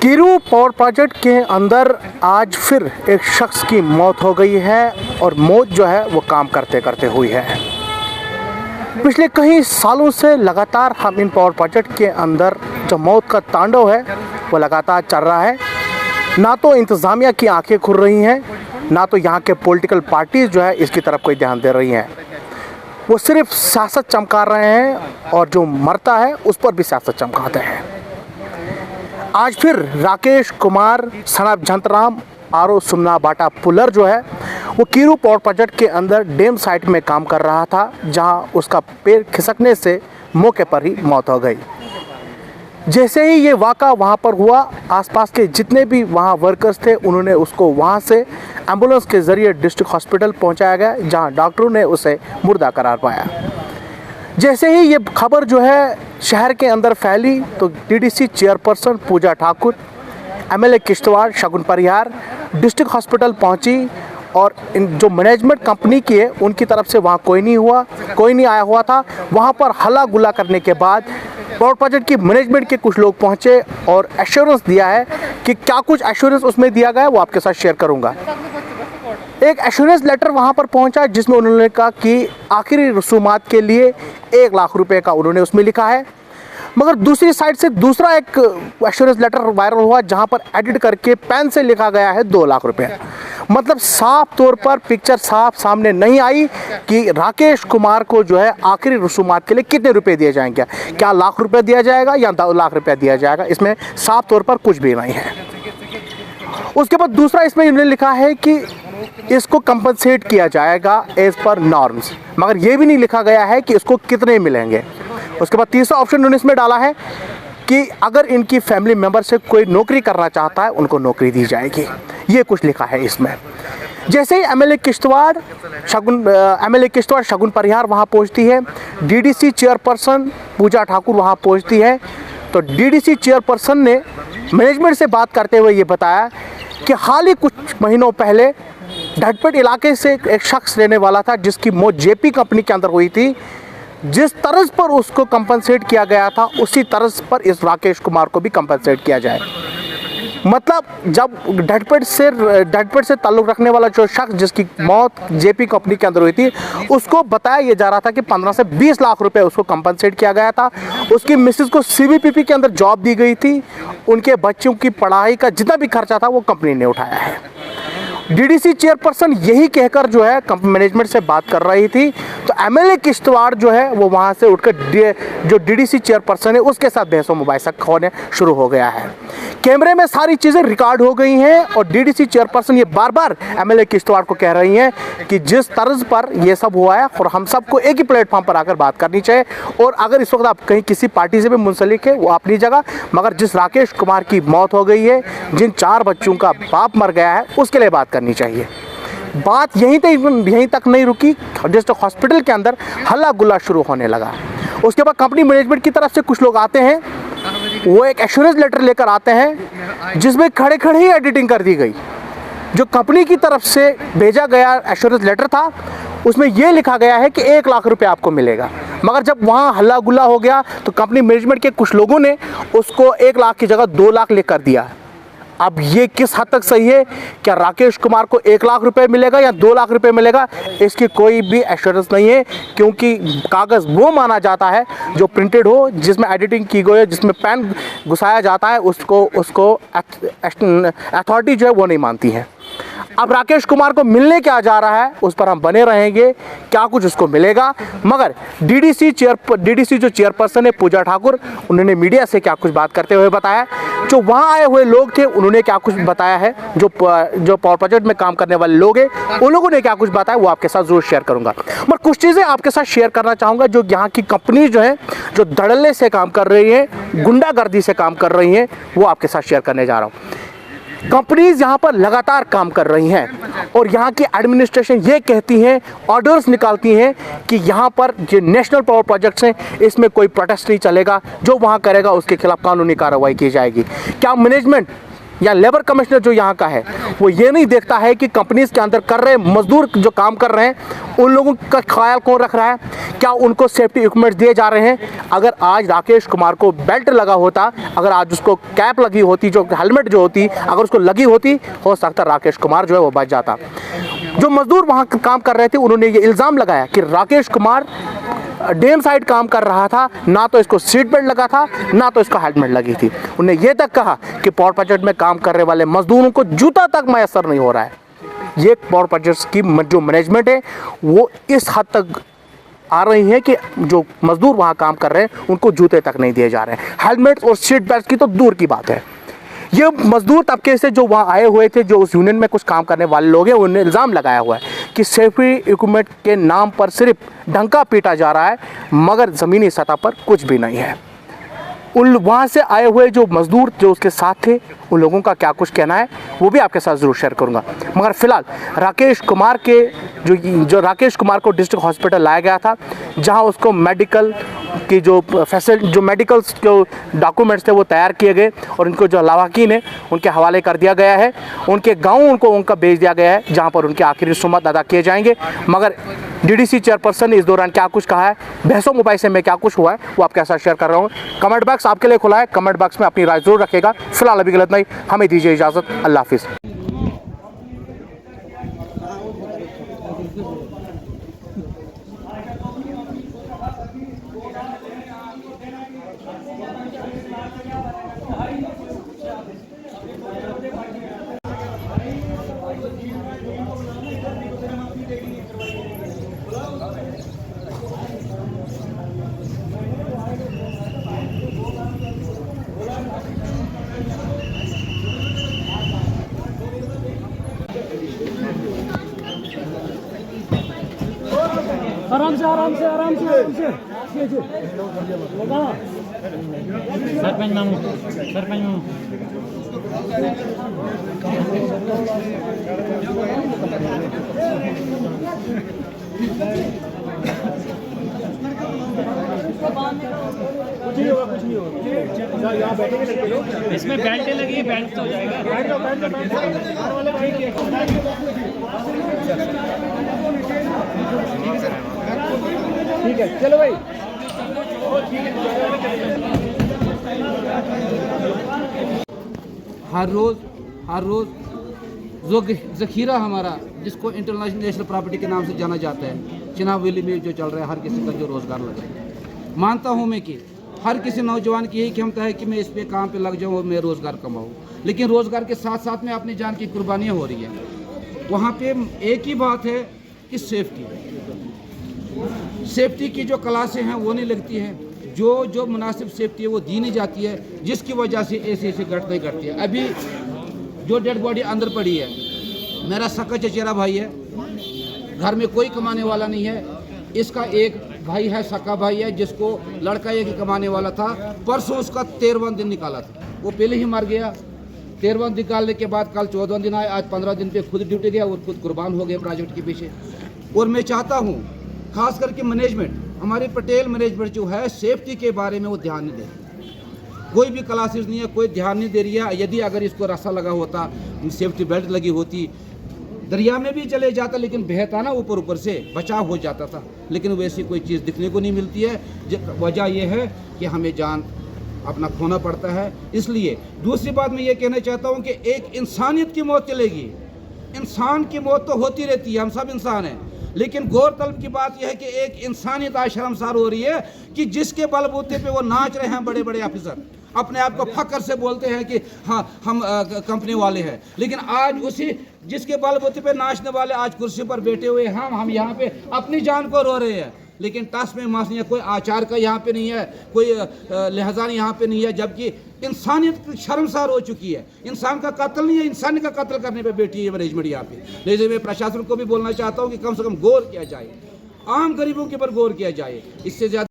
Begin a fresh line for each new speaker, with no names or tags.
Kiru power project के अंदर आज फिर एक शख्स की मौत हो गई है और मौत जो है वो काम करते करते हुई है। पिछले कई सालों से लगातार हम इन पावर प्रोजेक्ट के अंदर जो मौत का तांडव है वो लगातार चल रहा है। ना तो इंतज़ामिया की आंखें खुल रही हैं, ना तो यहाँ के पॉलिटिकल पार्टीज़ जो है इसकी तरफ कोई ध्यान दे रही हैं। वो सिर्फ सियासत चमका रहे हैं और जो मरता है उस पर भी सियासत चमकाते हैं। आज फिर राकेश कुमार सनाब जंतराम आरो सुमना बाटा पुलर जो है वो कीरू पावर प्रोजेक्ट के अंदर डैम साइट में काम कर रहा था, जहां उसका पैर खिसकने से मौके पर ही मौत हो गई। जैसे ही ये वाक़ा वहां पर हुआ, आसपास के जितने भी वहां वर्कर्स थे उन्होंने उसको वहां से एम्बुलेंस के ज़रिए डिस्ट्रिक्ट हॉस्पिटल पहुंचाया गया, जहां डॉक्टरों ने उसे मुर्दा करार पाया। जैसे ही ये खबर जो है शहर के अंदर फैली तो डीडीसी चेयरपर्सन पूजा ठाकुर, एमएलए किश्तवाड़ शगुन परिहार डिस्ट्रिक्ट हॉस्पिटल पहुंची और इन जो मैनेजमेंट कंपनी की है उनकी तरफ से वहां कोई नहीं आया हुआ था। वहां पर हल्ला गुल्ला करने के बाद पावर प्रोजेक्ट की मैनेजमेंट के कुछ लोग पहुंचे और एश्योरेंस दिया है कि क्या कुछ एश्योरेंस उसमें दिया गया है वो आपके साथ शेयर करूंगा। एक एश्योरेंस लेटर वहां पर पहुंचा जिसमें उन्होंने कहा कि आखिरी रसूमात के लिए 1 लाख रुपए का उन्होंने उसमें लिखा है। मगर दूसरी साइड से दूसरा एक एश्योरेंस लेटर वायरल हुआ जहां पर एडिट करके पेन से लिखा गया है 2 लाख रुपए। मतलब साफ तौर पर पिक्चर साफ सामने नहीं आई कि राकेश कुमार को जो है आखिरी रसूमात के लिए कितने रुपए दिए जाएंगे, क्या लाख रुपए दिया जाएगा या 2 लाख रुपया दिया जाएगा, इसमें साफ तौर पर कुछ भी नहीं है। उसके बाद दूसरा इसमें इन्होंने लिखा है कि इसको कंपनसेट किया जाएगा एज पर नॉर्म्स, मगर ये भी नहीं लिखा गया है कि इसको कितने मिलेंगे। उसके बाद तीसरा ऑप्शन उन्होंने इसमें डाला है कि अगर इनकी फैमिली मेंबर से कोई नौकरी करना चाहता है उनको नौकरी दी जाएगी, ये कुछ लिखा है इसमें। जैसे ही एमएलए किश्तवाड़ शगुन परिहार वहाँ पहुँचती है, डीडीसी चेयरपर्सन पूजा ठाकुर वहाँ पहुँचती है, तो डीडीसी चेयरपर्सन ने मैनेजमेंट से बात करते हुए ये बताया कि हाल ही कुछ महीनों पहले ढटपेट इलाके से एक शख्स रहने वाला था जिसकी मौत जेपी कंपनी के अंदर हुई थी। जिस तर्ज पर उसको कंपनसेट किया गया था उसी तर्ज पर इस राकेश कुमार को भी कंपनसेट किया जाए। मतलब जब ढटपेट से ताल्लुक़ रखने वाला जो शख्स जिसकी मौत जेपी कंपनी के अंदर हुई थी उसको बताया ये जा रहा था कि 15 से 20 लाख रुपए उसको कंपनसेट किया गया था। उसकी मिसेस को सीबीपीपी के अंदर जॉब दी गई थी, उनके बच्चों की पढ़ाई का जितना भी खर्चा था वो कंपनी ने उठाया है। डीडीसी चेयरपर्सन यही कहकर जो है मैनेजमेंट से बात कर रही थी, तो एमएलए किश्तवाड़ जो है वो वहाँ से उठकर जो डीडीसी चेयरपर्सन है उसके साथ बहस व मुबाहिसा होने शुरू हो गया है। कैमरे में सारी चीज़ें रिकॉर्ड हो गई हैं और डीडीसी चेयरपर्सन ये बार बार एमएलए किश्तवाड़ को कह रही हैं कि जिस तर्ज पर ये सब हुआ है और हम सबको एक ही प्लेटफॉर्म पर आकर बात करनी चाहिए, और अगर इस वक्त आप कहीं किसी पार्टी से भी मुंसलिक है वो अपनी जगह, मगर जिस राकेश कुमार की मौत हो गई है, जिन 4 बच्चों का बाप मर गया है, उसके लिए बात करनी चाहिए। बात यहीं तक नहीं रुकी, डिस्ट्रिक्ट हॉस्पिटल के अंदर हल्ला गुल्ला शुरू होने लगा। उसके बाद कंपनी मैनेजमेंट की तरफ से कुछ लोग आते हैं, वो एक एश्योरेंस लेटर लेकर आते हैं जिसमें खड़े खड़े ही एडिटिंग कर दी गई। जो कंपनी की तरफ से भेजा गया एश्योरेंस लेटर था उसमें यह लिखा गया है कि 1 लाख रुपए आपको मिलेगा, मगर जब वहाँ हल्ला गुल्ला हो गया तो कंपनी मैनेजमेंट के कुछ लोगों ने उसको 1 लाख की जगह 2 लाख लिख कर दिया। अब ये किस हद तक सही है, क्या राकेश कुमार को 1 लाख रुपए मिलेगा या 2 लाख रुपए मिलेगा, इसकी कोई भी एश्योरेंस नहीं है, क्योंकि कागज़ वो माना जाता है जो प्रिंटेड हो, जिसमें एडिटिंग की गई है, जिसमें पेन घुसाया जाता है, उसको अथॉरिटी जो है वो नहीं मानती है। अब राकेश कुमार को मिलने क्या जा रहा है उस पर हम बने रहेंगे, क्या कुछ उसको मिलेगा। मगर डीडीसी जो चेयरपर्सन है पूजा ठाकुर, उन्होंने मीडिया से क्या कुछ बात करते हुए बताया। जो वहाँ आए हुए लोग थे उन्होंने क्या कुछ बताया है, जो पावर प्रोजेक्ट में काम करने वाले लोग हैं उन लोगों ने क्या कुछ बताया वो आपके साथ ज़रूर शेयर करूँगा। मगर कुछ चीज़ें आपके साथ शेयर करना चाहूँगा जो यहाँ की कंपनी जो है जो धड़ल्ले से काम कर रही है, गुंडागर्दी से काम कर रही हैं, वो आपके साथ शेयर करने जा रहा हूँ। कंपनीज यहाँ पर लगातार काम कर रही हैं और यहाँ की एडमिनिस्ट्रेशन ये कहती हैं, ऑर्डर्स निकालती हैं कि यहाँ पर जो नेशनल पावर प्रोजेक्ट्स हैं इसमें कोई प्रोटेस्ट नहीं चलेगा, जो वहाँ करेगा उसके खिलाफ कानूनी कार्रवाई की जाएगी। क्या मैनेजमेंट या लेबर कमिश्नर जो यहाँ का है वो ये नहीं देखता है कि कंपनीज के अंदर कर रहे मजदूर जो काम कर रहे हैं उन लोगों का ख्याल कौन रख रहा है, क्या उनको सेफ्टी इक्विपमेंट दिए जा रहे हैं। अगर आज राकेश कुमार को बेल्ट लगा होता, अगर आज उसको कैप लगी होती, जो हेलमेट जो होती अगर उसको लगी होती, हो सकता राकेश कुमार जो है वो बच जाता। जो मजदूर वहाँ काम कर रहे थे उन्होंने ये इल्ज़ाम लगाया कि राकेश कुमार डैम साइड काम कर रहा था, ना तो इसको सीट बेल्ट लगा था ना तो इसको हेलमेट लगी थी। उन्होंने ये तक कहा कि पावर प्रोजेक्ट में काम करने वाले मजदूरों को जूता तक मैसर नहीं हो रहा है। ये पावर प्रोजेक्ट की जो मैनेजमेंट है वो इस हद तक आ रही है कि जो मजदूर वहाँ काम कर रहे हैं उनको जूते तक नहीं दिए जा रहे हैं। हेलमेट और सीट बेल्ट की तो दूर की बात है। ये मजदूर तबके से जो वहाँ आए हुए थे, जो उस यूनियन में कुछ काम करने वाले लोग हैं, उन्होंने इल्ज़ाम लगाया हुआ है कि सेफ्टी इक्विपमेंट के नाम पर सिर्फ डंका पीटा जा रहा है, मगर ज़मीनी सतह पर कुछ भी नहीं है। उन वहाँ से आए हुए जो मजदूर जो उसके साथ थे उन लोगों का क्या कुछ कहना है वो भी आपके साथ ज़रूर शेयर करूँगा। मगर फ़िलहाल राकेश कुमार के जो राकेश कुमार को डिस्ट्रिक्ट हॉस्पिटल लाया गया था, जहाँ उसको मेडिकल की जो मेडिकल जो डॉक्यूमेंट्स थे वो तैयार किए गए और उनको जो लवाकिन है उनके हवाले कर दिया गया है। उनके गाँव उनका भेज दिया गया है जहाँ पर उनके आखिरी रसूमात अदा किए जाएंगे। मगर डीडीसी चेयरपर्सन ने इस दौरान क्या कुछ कहा है, बहसों मुबाहिसे में क्या कुछ हुआ है, वो आपके साथ शेयर कर रहा हूँ। कमेंट बॉक्स आपके लिए खुला है, कमेंट बॉक्स में अपनी राय जरूर रखेगा। फिलहाल अभी गलत नहीं, हमें दीजिए इजाज़त। अल्लाह हाफिज़।
आराम से आराम से आराम से आराम से सरपंच मामू कुछ नहीं होगा यहाँ बैठेंगे। इसमें बेल्ट लगी है, बेल्ट तो हो जाएगा। ठीक है चलो भाई।
हर रोज़ जो ज़ख़ीरा हमारा जिसको इंटरनेशनल नेशनल प्रॉपर्टी के नाम से जाना जाता है, चिनाब वैली में जो चल रहा है, हर किसी का जो रोज़गार लग रहा है। मानता हूँ मैं कि हर किसी नौजवान की यही क्षमता है कि मैं इस पे काम पे लग जाऊँ और मैं रोज़गार कमाऊँ, लेकिन रोज़गार के साथ साथ में अपनी जान की कुर्बानियाँ हो रही हैं। वहाँ पे एक ही बात है कि सेफ्टी की जो क्लासें हैं वो नहीं लगती हैं, जो मुनासिब सेफ्टी है वो दी नहीं जाती है, जिसकी वजह से ऐसी घटनाएं घटती है। अभी जो डेड बॉडी अंदर पड़ी है, मेरा सक्का चचेरा भाई है, घर में कोई कमाने वाला नहीं है। इसका एक भाई है, सक्का भाई है, जिसको लड़का एक ही कमाने वाला था। परसों उसका 13वां दिन निकाला था, वो पहले ही मर गया। 13वां निकालने के बाद कल 14वां दिन आया, आज 15 दिन पे खुद ड्यूटी गया और खुद कुर्बान हो गया प्रोजेक्ट के पीछे। और मैं चाहता हूँ खास करके मैनेजमेंट, हमारी पटेल मैनेजमेंट जो है, सेफ्टी के बारे में वो ध्यान नहीं दे रही। कोई भी क्लासेस नहीं है, कोई ध्यान नहीं दे रही है। यदि अगर इसको रस्सा लगा होता, सेफ्टी बेल्ट लगी होती, दरिया में भी चले जाता लेकिन बहता ना ऊपर से, बचाव हो जाता था। लेकिन वैसी कोई चीज़ दिखने को नहीं मिलती है। वजह यह है कि हमें जान अपना खोना पड़ता है। इसलिए दूसरी बात मैं ये कहना चाहता हूँ कि एक इंसानियत की मौत चलेगी। इंसान की मौत तो होती रहती है, हम सब इंसान हैं, लेकिन गौरतलब की बात यह है कि एक इंसानियत आज शर्मसार हो रही है कि जिसके बलबूते पे वो नाच रहे हैं बड़े बड़े ऑफिसर, अपने आप को फख्र से बोलते हैं कि हाँ हम कंपनी वाले हैं, लेकिन आज उसी जिसके बलबूते पे नाचने वाले आज कुर्सी पर बैठे हुए हम यहाँ पे अपनी जान को रो रहे हैं। लेकिन टस में मास नहीं है, कोई आचार का यहाँ पे नहीं है, कोई लिहाजा यहाँ पे नहीं है, जबकि इंसानियत शर्मसार हो चुकी है। इंसान का कत्ल नहीं है, इंसान का कत्ल करने पे बैठी है मैनेजमेंट यहाँ पे। लेकिन मैं प्रशासन को भी बोलना चाहता हूँ कि कम से कम गौर किया जाए, आम गरीबों के ऊपर गौर किया जाए। इससे ज़्यादा